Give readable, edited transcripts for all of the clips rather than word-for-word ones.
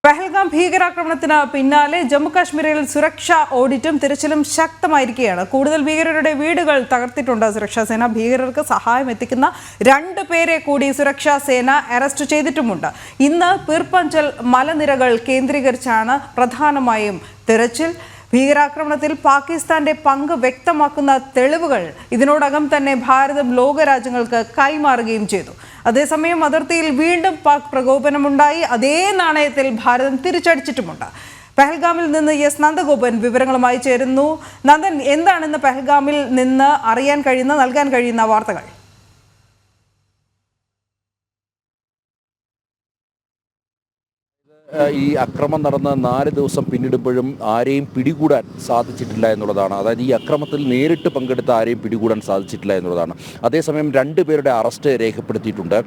പഹൽഗാം ഭീകരാക്രമണത്തിന് പിന്നാലെ ജമ്മുകാശ്മീരിൽ സുരക്ഷാ ഓഡിറ്റും തിരച്ചിലും ശക്തമായിരിക്കുകയാണ്. കൂടുതൽ ഭീകരരുടെ വീടുകൾ തകർത്തിട്ടുണ്ട് സുരക്ഷാ സേന. ഭീകരർക്ക് സഹായം എത്തിക്കുന്ന 2 പേരെ കൂടി സുരക്ഷാ സേന അറസ്റ്റ് ചെയ്തിട്ടുമുണ്ട്. ഇന്ന് പീർപ്പഞ്ചൽ മലനിരകൾ കേന്ദ്രീകരിച്ചാണ് പ്രധാനമായും തിരച്ചിൽ. ഭീകരാക്രമണത്തിൽ പാകിസ്ഥാന്റെ പങ്ക് വ്യക്തമാക്കുന്ന തെളിവുകൾ ഇതിനോടകം തന്നെ ഭാരതം ലോകരാജ്യങ്ങൾക്ക് കൈമാറുകയും ചെയ്തു. അതേസമയം അതിർത്തിയിൽ വീണ്ടും പാക് പ്രകോപനമുണ്ടായി. അതേ നാണയത്തിൽ ഭാരതം തിരിച്ചടിച്ചിട്ടുമുണ്ട്. പഹൽഗാമിൽ നിന്ന് നന്ദഗോപൻ വിവരങ്ങളുമായി ചേരുന്നു. നന്ദൻ, എന്താണ് ഇന്ന് പഹൽഗാമിൽ നിന്ന് നൽകാൻ കഴിയുന്ന വാർത്തകൾ? ഈ അക്രമം നടന്ന് 4 ദിവസം പിന്നിടുമ്പോഴും ആരെയും പിടികൂടാൻ സാധിച്ചിട്ടില്ല എന്നുള്ളതാണ്. അതായത് ഈ അക്രമത്തിൽ നേരിട്ട് പങ്കെടുത്ത ആരെയും പിടികൂടാൻ സാധിച്ചിട്ടില്ല എന്നുള്ളതാണ്. അതേസമയം 2 പേരുടെ അറസ്റ്റ് രേഖപ്പെടുത്തിയിട്ടുണ്ട്.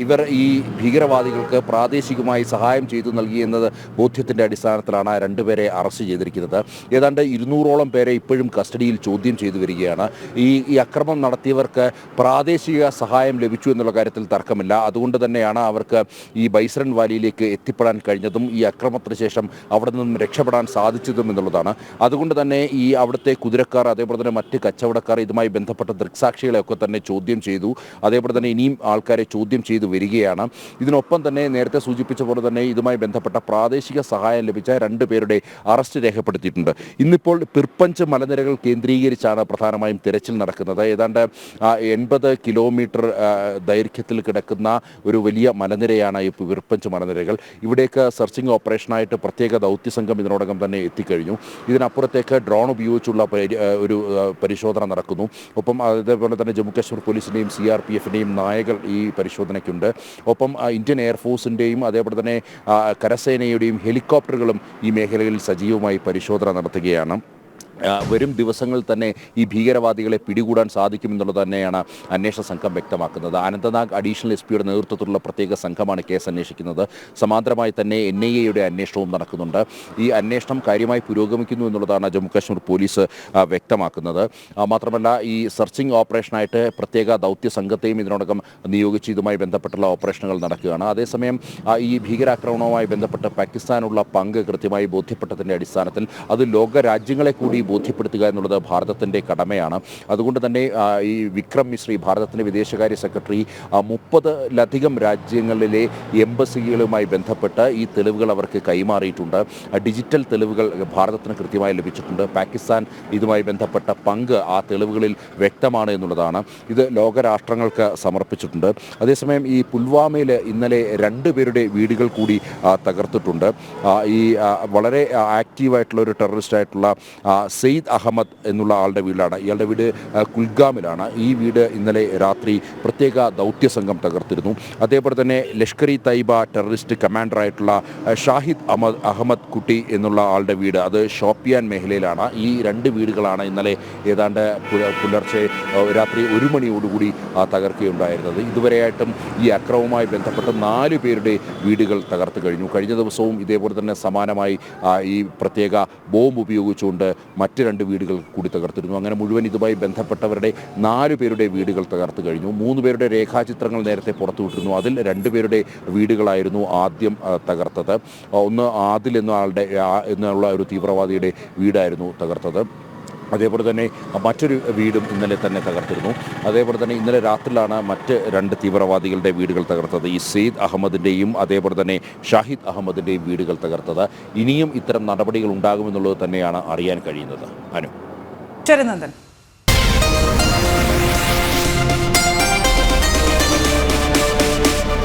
ഇവർ ഈ ഭീകരവാദികൾക്ക് പ്രാദേശികമായി സഹായം ചെയ്തു നൽകിയെന്നത് ബോധ്യത്തിൻ്റെ അടിസ്ഥാനത്തിലാണ് 2 പേരെ അറസ്റ്റ് ചെയ്തിരിക്കുന്നത്. ഏതാണ്ട് 200ഓളം പേരെ ഇപ്പോഴും കസ്റ്റഡിയിൽ ചോദ്യം ചെയ്തു വരികയാണ്. ഈ അക്രമം നടത്തിയവർക്ക് പ്രാദേശിക സഹായം ലഭിച്ചു എന്നുള്ള കാര്യത്തിൽ തർക്കമില്ല. അതുകൊണ്ട് തന്നെയാണ് അവർക്ക് ഈ ബൈസരൺ വാലിയിലേക്ക് എത്തിപ്പെടാൻ കഴിഞ്ഞത്. ഈ അക്രമത്തിന് ശേഷം അവിടെ നിന്നും രക്ഷപ്പെടാൻ സാധിച്ചതും എന്നുള്ളതാണ്. അതുകൊണ്ട് തന്നെ ഈ അവിടുത്തെ കുതിരക്കാർ, അതേപോലെ തന്നെ മറ്റ് കച്ചവടക്കാർ, ഇതുമായി ബന്ധപ്പെട്ട ദൃക്സാക്ഷികളെയൊക്കെ തന്നെ ചോദ്യം ചെയ്തു. അതേപോലെ തന്നെ ഇനിയും ആൾക്കാരെ ചോദ്യം ചെയ്തു വരികയാണ്. ഇതിനൊപ്പം തന്നെ നേരത്തെ സൂചിപ്പിച്ച പോലെ തന്നെ ഇതുമായി ബന്ധപ്പെട്ട പ്രാദേശിക സഹായം ലഭിച്ച 2 പേരുടെ അറസ്റ്റ് രേഖപ്പെടുത്തിയിട്ടുണ്ട്. ഇന്നിപ്പോൾ പിർപ്പഞ്ച് മലനിരകൾ കേന്ദ്രീകരിച്ചാണ് പ്രധാനമായും തിരച്ചിൽ നടക്കുന്നത്. ഏതാണ്ട് 80 കിലോമീറ്റർ ദൈർഘ്യത്തിൽ കിടക്കുന്ന ഒരു വലിയ മലനിരയാണ് ഈ പിർപ്പഞ്ച് മലനിരകൾ. ഇവിടേക്ക് സെർച്ചിങ് ഓപ്പറേഷനായിട്ട് പ്രത്യേക ദൗത്യസംഘം ഇതിനോടകം തന്നെ എത്തിക്കഴിഞ്ഞു. ഇതിനപ്പുറത്തേക്ക് ഡ്രോൺ ഉപയോഗിച്ചുള്ള ഒരു പരിശോധന നടക്കുന്നു. ഒപ്പം അതേപോലെ തന്നെ ജമ്മുകാശ്മീർ പോലീസിൻ്റെയും CRPFിൻ്റെയും നായകൾ ഈ പരിശോധനയ്ക്കുണ്ട്. ഒപ്പം ഇന്ത്യൻ എയർഫോഴ്സിൻ്റെയും അതേപോലെ തന്നെ കരസേനയുടെയും ഹെലികോപ്റ്ററുകളും ഈ മേഖലകളിൽ സജീവമായി പരിശോധന നടത്തുകയാണ്. വരും ദിവസങ്ങളിൽ തന്നെ ഈ ഭീകരവാദികളെ പിടികൂടാൻ സാധിക്കുമെന്നുള്ളത് തന്നെയാണ് അന്വേഷണ സംഘം വ്യക്തമാക്കുന്നത്. അനന്തനാഗ് അഡീഷണൽ SP നേതൃത്വത്തിലുള്ള പ്രത്യേക സംഘമാണ് കേസ് അന്വേഷിക്കുന്നത്. സമാന്തരമായി തന്നെ NIAയുടെ അന്വേഷണവും നടക്കുന്നുണ്ട്. ഈ അന്വേഷണം കാര്യമായി പുരോഗമിക്കുന്നു എന്നുള്ളതാണ് ജമ്മുകാശ്മീർ പോലീസ് വ്യക്തമാക്കുന്നത്. മാത്രമല്ല ഈ സെർച്ചിങ് ഓപ്പറേഷനായിട്ട് പ്രത്യേക ദൗത്യ സംഘത്തെയും ഇതിനോടകം നിയോഗിച്ച് ഇതുമായി ബന്ധപ്പെട്ടുള്ള ഓപ്പറേഷനുകൾ നടക്കുകയാണ്. അതേസമയം ഈ ഭീകരാക്രമണവുമായി ബന്ധപ്പെട്ട് പാകിസ്ഥാനുള്ള പങ്ക് കൃത്യമായി ബോധ്യപ്പെട്ടതിൻ്റെ അടിസ്ഥാനത്തിൽ അത് ലോകരാജ്യങ്ങളെ കൂടി ബോധ്യപ്പെടുത്തുക എന്നുള്ളത് ഭാരതത്തിൻ്റെ കടമയാണ്. അതുകൊണ്ട് തന്നെ ഈ വിക്രം മിശ്രി, ഭാരതത്തിൻ്റെ വിദേശകാര്യ സെക്രട്ടറി, 30ലധികം രാജ്യങ്ങളിലെ എംബസികളുമായി ബന്ധപ്പെട്ട് ഈ തെളിവുകൾ അവർക്ക് കൈമാറിയിട്ടുണ്ട്. ഡിജിറ്റൽ തെളിവുകൾ ഭാരതത്തിന് കൃത്യമായി ലഭിച്ചിട്ടുണ്ട്. പാകിസ്ഥാൻ ഇതുമായി ബന്ധപ്പെട്ട പങ്ക് ആ തെളിവുകളിൽ വ്യക്തമാണ് എന്നുള്ളതാണ്. ഇത് ലോകരാഷ്ട്രങ്ങൾക്ക് സമർപ്പിച്ചിട്ടുണ്ട്. അതേസമയം ഈ പുൽവാമയിൽ ഇന്നലെ 2 പേരുടെ വീടുകൾ കൂടി തകർത്തിട്ടുണ്ട്. ഈ വളരെ ആക്റ്റീവായിട്ടുള്ള ഒരു ടെററിസ്റ്റായിട്ടുള്ള സെയ്ദ് അഹമ്മദ് എന്നുള്ള ആളുടെ വീടാണ്. ഇയാളുടെ വീട് കുൽഗാമിലാണ്. ഈ വീട് ഇന്നലെ രാത്രി പ്രത്യേക ദൗത്യസംഘം തകർത്തിരുന്നു. അതേപോലെ തന്നെ ലഷ്കർ ഇ തൈബ ടെററിസ്റ്റ് കമാൻഡറായിട്ടുള്ള ഷാഹിദ് അഹമ്മദ് കുട്ടി എന്നുള്ള ആളുടെ വീട് അത് ഷോപ്പിയാൻ മേഖലയിലാണ്. ഈ 2 വീടുകളാണ് ഇന്നലെ ഏതാണ്ട് പുലർച്ചെ രാത്രി 1 മണിയോടുകൂടി തകർക്കുകയുണ്ടായിരുന്നത്. ഇതുവരെയായിട്ടും ഈ അക്രമവുമായി ബന്ധപ്പെട്ട് 4 പേരുടെ വീടുകൾ തകർത്ത് കഴിഞ്ഞു. കഴിഞ്ഞ ദിവസവും ഇതേപോലെ തന്നെ സമാനമായി ഈ പ്രത്യേക ബോംബ് ഉപയോഗിച്ചുകൊണ്ട് മറ്റ് 2 വീടുകൾ കൂടി തകർത്തിരുന്നു. അങ്ങനെ മുഴുവൻ ഇതുമായി ബന്ധപ്പെട്ടവരുടെ 4 പേരുടെ വീടുകൾ തകർത്ത് കഴിഞ്ഞു. 3 പേരുടെ രേഖാചിത്രങ്ങൾ നേരത്തെ പുറത്തുവിട്ടിരുന്നു. അതിൽ 2 പേരുടെ വീടുകളായിരുന്നു ആദ്യം തകർത്തത്. ഒന്ന് ആദിൽ എന്നുള്ള ഒരു തീവ്രവാദിയുടെ വീടായിരുന്നു തകർത്തത്. അതേപോലെ തന്നെ മറ്റൊരു വീടും ഇന്നലെ തന്നെ തകർത്തിരുന്നു. അതേപോലെ തന്നെ ഇന്നലെ രാത്രിയിലാണ് മറ്റ് 2 തീവ്രവാദികളുടെ വീടുകൾ തകർത്തത്. ഈ സെയ്ദ് അഹമ്മദിൻ്റെയും അതേപോലെ തന്നെ ഷാഹിദ് അഹമ്മദിൻ്റെയും വീടുകൾ തകർത്തത്. ഇനിയും ഇത്തരം നടപടികൾ ഉണ്ടാകുമെന്നുള്ളത് തന്നെയാണ് അറിയാൻ കഴിയുന്നത്. അനു. ശരി നന്ദൻ.